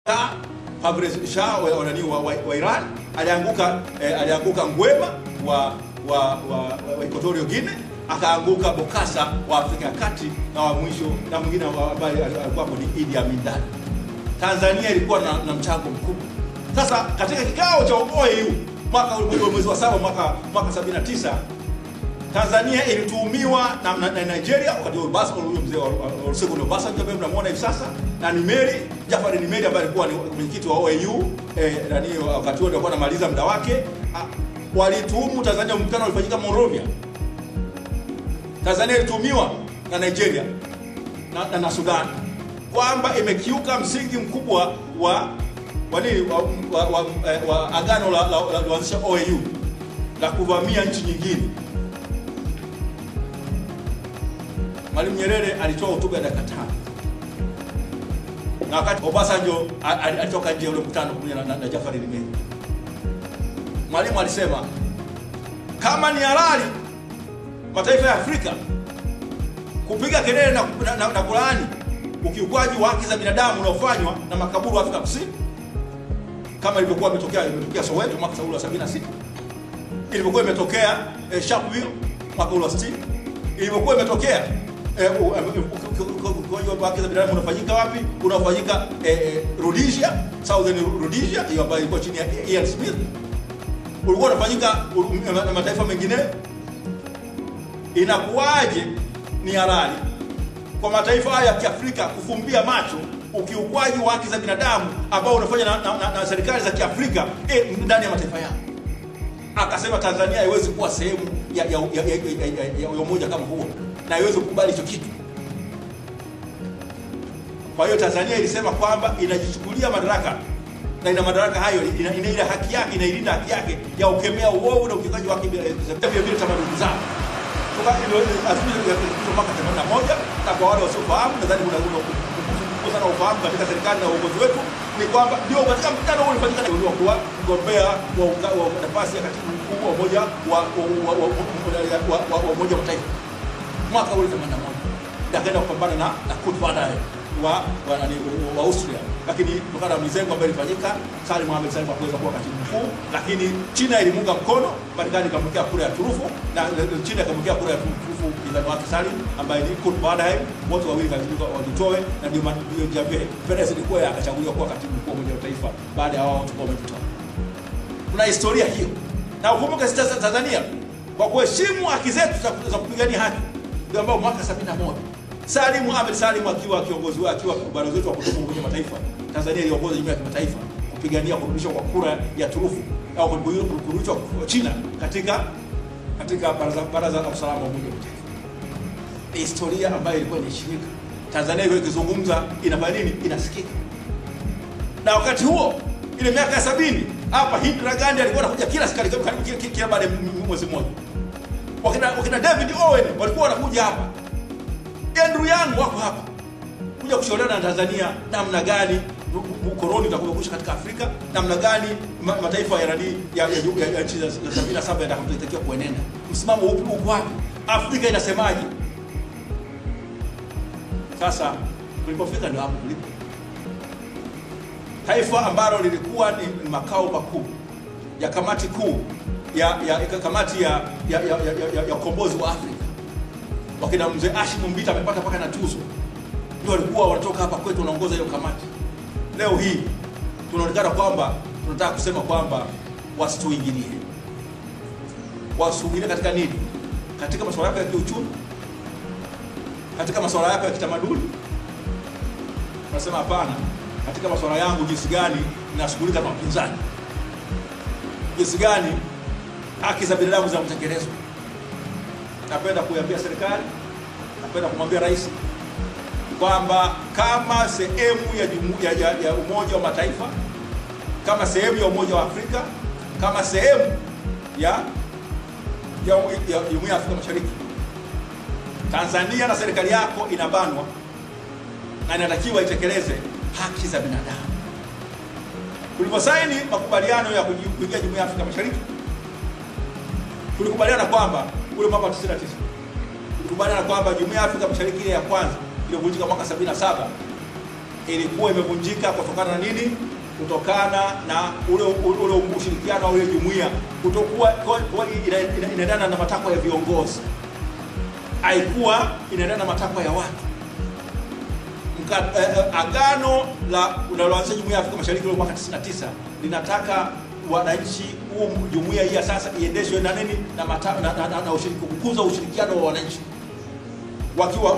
Fabrice Shah wa Iran alianguka Ngwema wa Equatorial Guinea, akaanguka Bokassa wa Afrika ya Kati, na wa mwisho na mwingine ambaye alikuwa ni Idi Amin Dada. Tanzania ilikuwa na mchango mkubwa. Sasa katika kikao cha OAU mwezi wa 7 mwaka 79, Tanzania ilituhumiwa na Nigeria wakati wa huyo mzee Olusegun Obasanjo ambaye mnamuona hivi sasa, na Nimeri Jafari Nimeri ambaye alikuwa ni mwenyekiti wa OAU wakati huo alikuwa anamaliza muda wake. Walituhumu Tanzania, mkutano ulifanyika Monrovia. Tanzania ilituhumiwa na Nigeria na Sudan kwamba imekiuka msingi mkubwa wa agano la kuanzisha OAU la kuvamia nchi nyingine. Mwalimu Nyerere alitoa hotuba ya dakika 5. Na wakati Obasanjo alitoka nje ule mkutano na Jafari Nimeri, Mwalimu alisema kama ni halali mataifa ya Afrika kupiga kelele na kulaani ukiukwaji wa haki za binadamu unaofanywa na makaburu wa Afrika Kusini, kama ilivyokuwa imetokea Soweto mwaka 1976, ilivyokuwa imetokea Sharpeville mwaka 1960, ilivyokuwa imetokea kwa haki za binadamu unafanyika wapi? Unafanyika Rhodesia, Southern Rhodesia, hiyo ambayo ilikuwa chini ya Ian Smith. Ulikuwa unafanyika na mataifa mengine. Inakuwaje ni halali kwa mataifa haya ya Kiafrika kufumbia macho ukiukwaji wa haki za binadamu ambao unafanywa na serikali za Kiafrika ndani ya mataifa yao? Akasema Tanzania haiwezi kuwa sehemu ya umoja kama huo, na haiwezi kukubali hicho kitu. Kwa hiyo Tanzania ilisema kwamba inajichukulia madaraka, na ina madaraka hayo, ina haki yake, inailinda haki yake ya ukemea uovu na ukiukaji wa haki za vile tamaduni zao. Kwa hiyo azimio ya mwaka 81, na kwa wale wasiofahamu, nadhani kuna sana ufahamu katika serikali na uongozi wetu, ni kwamba ndio katika mkutano ule ulifanyika ndio kwa mgombea wa nafasi ya katibu mkuu wa Umoja wa Mataifa mwaka ule 81, akaenda kupambana na Kurt Waldheim wa Austria, lakini kutokana na mizengo ambayo ilifanyika, Salim Mohamed Salim hakuweza kuwa katibu mkuu, lakini China ilimunga mkono, Marekani ikamwekea kura ya turufu, na China ikamwekea kura ya turufu kijana wake Salim ambaye ni Kurt Waldheim. Wote wawili walitoe, na ndio Javier Perez ilikuwa akachaguliwa kuwa katibu mkuu wa Umoja wa Mataifa baada ya wao kutoka wamejitoa. Kuna historia hiyo, na ukumbuke sasa Tanzania kwa kuheshimu haki zetu za kupigania haki ndio ambao mwaka 71 Salim Mohamed Salim akiwa kiongozi wake, akiwa balozi wetu wa kutoka kwenye mataifa, Tanzania iliongoza jumuiya ya kimataifa kupigania kurudishwa kwa kura ya turufu au kurudishwa kwa China katika baraza la usalama wa Umoja wa Mataifa. Ni historia ambayo ilikuwa inaheshimika. Tanzania ilikuwa ikizungumza inafanya nini? Inasikika. Na wakati huo ile miaka ya 70 hapa Indira Gandhi alikuwa anakuja kila baada ya mwezi mmoja. Wakina David Owen walikuwa wanakuja hapa. Andrew Young wako hapa kuja kushauriana na Tanzania namna gani ukoloni utakuwa katika Afrika, namna gani mataifa ya nchi za 77 yatakayotakiwa kuenenda. Msimamo upo wapi? Afrika inasemaje? Sasa tulipofika ndio hapo tulipo. Taifa ambalo lilikuwa ni makao makuu ya kamati kuu kamati ya ukombozi wa Afrika. Wakina mzee Hashim Mbita amepata paka na tuzo. Ndio walikuwa wanatoka hapa kwetu wanaongoza hiyo kamati. Leo hii tunaonekana kwamba tunataka kusema kwamba wasituingilie. Wasuingilie katika nini? Katika masuala yako ya kiuchumi? Katika masuala yako ya kitamaduni? Tunasema hapana. Katika masuala yangu, jinsi gani ninashughulika na wapinzani? Jinsi gani haki za binadamu zinatekelezwa? Napenda kuiambia serikali, napenda kumwambia rais kwamba kama sehemu ya Umoja wa Mataifa, kama sehemu ya Umoja wa Afrika, kama sehemu ya Jumuiya ya Afrika Mashariki, Tanzania na serikali yako inabanwa na inatakiwa itekeleze haki za binadamu. Tuliposaini makubaliano ya kuingia Jumuiya ya Afrika Mashariki, tulikubaliana kwamba ule mwaka 99 tulikubaliana kwamba Jumuiya ya Afrika Mashariki ile ya kwanza iliyovunjika mwaka 77 ilikuwa imevunjika kutokana na nini? Kutokana na ule ushirikiano wa ile jumuiya kutokuwa inaendana na matakwa ya viongozi, haikuwa inaendana na matakwa ya watu. Agano la unaloanzisha Jumuiya ya Afrika Mashariki mwaka 99 linataka wananchi, jumuiya hii sasa iendeshwe na nini? Na ushirikiano, kukuza ushirikiano wa wananchi wakiwa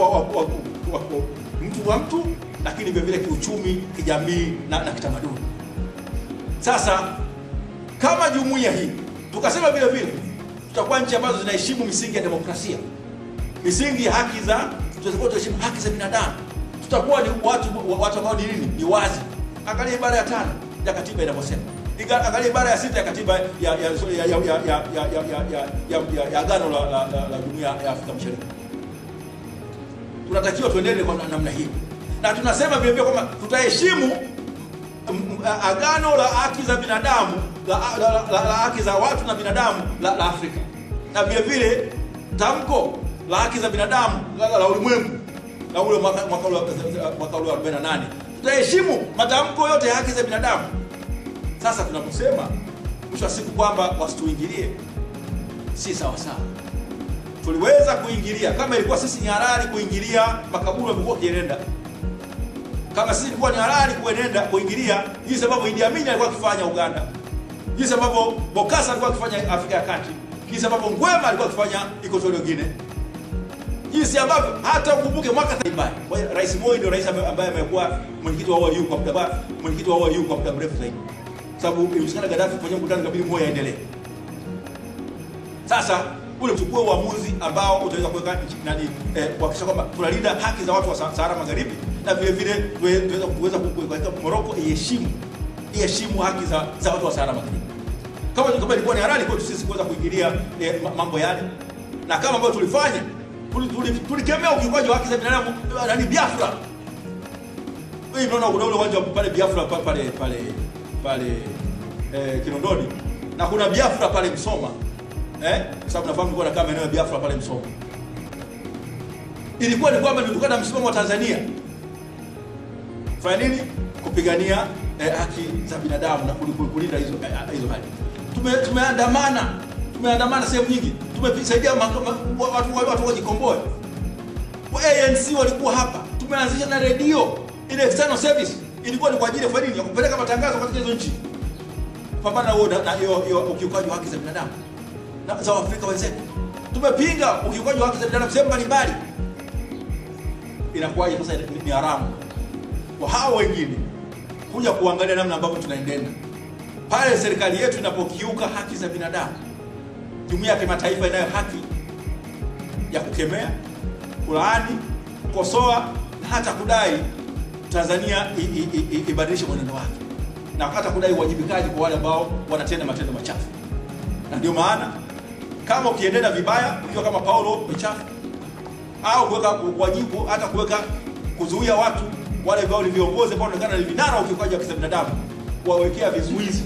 mtu wa mtu, lakini vile vile kiuchumi, kijamii na kitamaduni. Sasa kama jumuiya hii tukasema vile vile tutakuwa nchi ambazo zinaheshimu misingi ya demokrasia, misingi ya haki za, tutakuwa tunaheshimu haki za binadamu, tutakuwa ni watu ambao ni nini? Ni wazi. Angalia ibara ya 5 ya katiba inavyosema. Angalia ibara ya 6 ya katiba ya agano la Jumuiya ya Afrika Mashariki. Tunatakiwa tuendelee kwa namna hii. Na tunasema vile vile kwamba tutaheshimu agano la haki za binadamu, la haki za watu na binadamu la Afrika. Na vile vile tamko la haki za binadamu la ulimwengu na ule mwaka 48. Tutaheshimu matamko yote ya haki za binadamu. Sasa tunaposema mwisho wa siku kwamba wasituingilie, si sawa sawa. Tuliweza kuingilia kama ilikuwa sisi ni halali kuingilia makaburi yalikuwa kienenda. Kama sisi ilikuwa ni halali kuingilia, jinsi sababu Idi Amin alikuwa akifanya Uganda, jinsi sababu Bokassa alikuwa akifanya Afrika ya Kati, jinsi sababu Ngwema alikuwa akifanya Equatorial Guinea, jinsi ambavyo hata ukumbuke mwaka Taibai, Rais Moi ndio rais ambaye amekuwa mwenyekiti wa OAU kwa muda mrefu zaidi, sababu ilishikana Gaddafi kwenye mkutano kabili Moi aendelee. Sasa ule mchukue uamuzi ambao utaweza kuweka nani kuhakikisha kwamba tunalinda haki za watu wa Sahara Magharibi, na vile vile tuweza kuweka Morocco iheshimu haki za watu wa Sahara Magharibi. Kama ilikuwa ni halali kwetu sisi kuweza kuingilia mambo yale, na kama ambao tulifanya tulikemea ukiukaji wa haki za binadamu nani Biafra. Wewe unaona kuna ule uwanja pale Biafra pale Kinondoni, na kuna Biafra pale Msoma. Kwa sababu nafahamu kulikuwa na kama eneo ya Biafra pale Msoma. Ilikuwa ni kwamba nilitokana na msimamo wa Tanzania fanya nini? Kupigania haki za binadamu na kulinda hizo haki. Tumeandamana sehemu nyingi. Tumesaidia watu wajikomboe. ANC walikuwa hapa. Tumeanzisha na redio, ile external service ilikuwa ni kwa ajili ya nini? Ya kupeleka matangazo katika hizo nchi. Pambana na hiyo ukiukaji wa haki za binadamu na za Afrika wenzetu. Tumepinga ukiukaji wa haki za binadamu sehemu mbalimbali. Inakuwaje sasa ni haramu kwa hao wengine kuja kuangalia namna ambavyo tunaendelea? Pale serikali yetu inapokiuka haki za binadamu, jumuiya ya kimataifa inayo haki ya kukemea, kulaani, kukosoa na hata kudai Tanzania ibadilishe mwenendo wake, na hata kudai uwajibikaji kwa wale ambao wanatenda matendo machafu. Na ndio maana kama ukiendelea vibaya, ukiwa kama Paulo mchafu, au kuweka wajibu hata kuzuia watu wale ambao ni viongozi ambao wanaonekana ni vinara ukiukaji wa haki za binadamu, kuwawekea vizuizi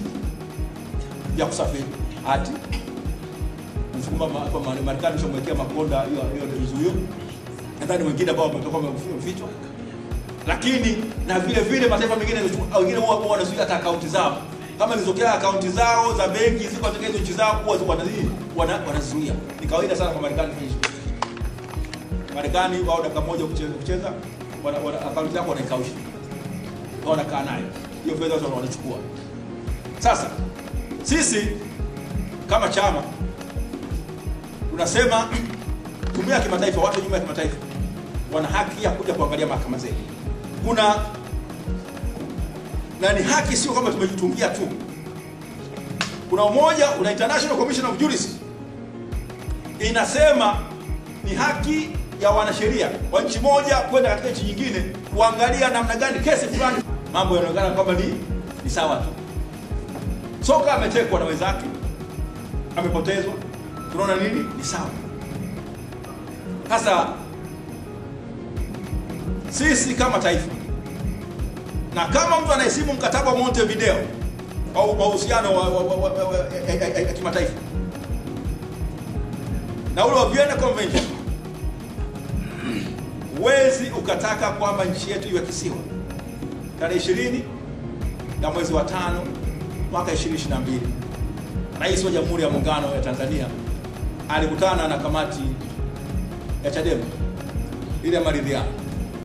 vya kusafiri hati mfumba kwa Marekani shomwekea makonda hiyo vizuio, nadhani wengine ambao wametoka wamefichwa. Lakini na vile mataifa mengine huwa wanazuia hata akaunti zao. Kama ilizokea akaunti zao za benki ziko katika hizo nchi zao, huwa wanazuia. Ni kawaida sana kwa Marekani kufanya hivyo. Marekani wao dakika moja kucheza akaunti yako wanaikausha, wanakaa nayo hiyo fedha zote wanachukua. Sasa sisi kama chama tunasema jumuiya ya kimataifa, watu wa jumuiya ya kimataifa wana haki ya kuja kuangalia mahakama zetu. Na ni haki, sio kama tumejitungia tu. Kuna umoja, una International Commission of Jurists inasema ni haki ya wanasheria wa nchi moja kwenda katika nchi nyingine kuangalia namna gani kesi fulani mambo yanaonekana kwamba ni sawa tu. Soka ametekwa na wenzake, amepotezwa, tunaona nini ni sawa. Sasa sisi kama taifa, na kama mtu anaheshimu mkataba wa Montevideo au mahusiano ya kimataifa na ule wa Vienna Convention, huwezi ukataka kwamba nchi yetu iwe kisiwa. tarehe 20 ya mwezi wa 5 mwaka 2022, Rais wa Jamhuri ya Muungano ya Tanzania alikutana na kamati ya Chadema ile maridhiano